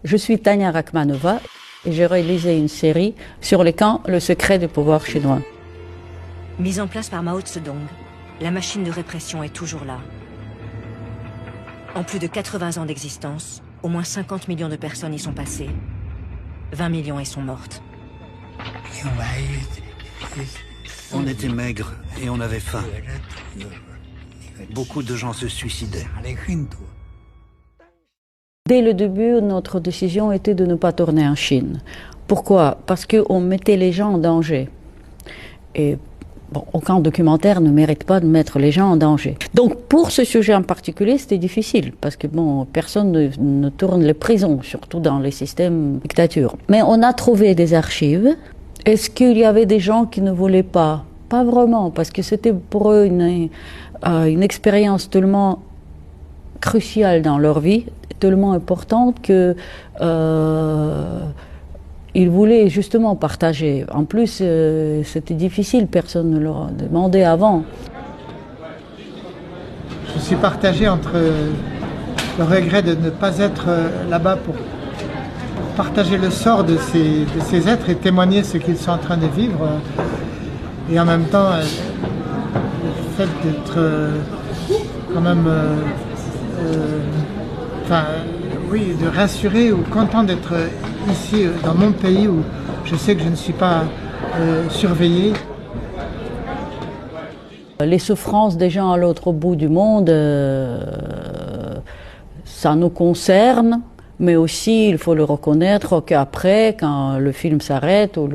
Je suis Tania Rachmanova et j'ai réalisé une série sur les camps, le secret du pouvoir chinois. Mise en place par Mao Zedong, la machine de répression est toujours là. En plus de 80 ans d'existence, au moins 50 millions de personnes y sont passées. 20 millions y sont mortes. On était maigres et on avait faim. Beaucoup de gens se suicidaient. Dès le début, notre décision était de ne pas tourner en Chine. Pourquoi? Parce qu'on mettait les gens en danger. Et bon, aucun documentaire ne mérite pas de mettre les gens en danger. Donc pour ce sujet en particulier, c'était difficile, parce que bon, personne ne tourne les prisons, surtout dans les systèmes dictatures. Mais on a trouvé des archives. Est-ce qu'il y avait des gens qui ne voulaient pas? Pas vraiment, parce que c'était pour eux une expérience tellement cruciale dans leur vie, tellement importante que ils voulaient justement partager. En plus, c'était difficile, personne ne leur a demandé avant. Je suis partagé entre le regret de ne pas être là-bas pour partager le sort de ces êtres et témoigner ce qu'ils sont en train de vivre, et en même temps le fait d'être quand même oui, de rassurer ou content d'être ici dans mon pays où je sais que je ne suis pas surveillé. Les souffrances des gens à l'autre bout du monde, ça nous concerne, mais aussi il faut le reconnaître qu'après, quand le film s'arrête ou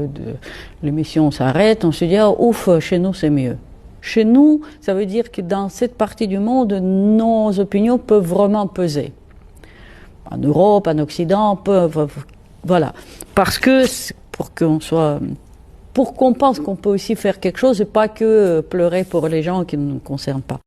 l'émission s'arrête, on se dit ah, ouf, chez nous c'est mieux. Chez nous, ça veut dire que dans cette partie du monde, nos opinions peuvent vraiment peser. En Europe, en Occident, voilà. Parce que pour qu'on pense qu'on peut aussi faire quelque chose et pas que pleurer pour les gens qui ne nous concernent pas.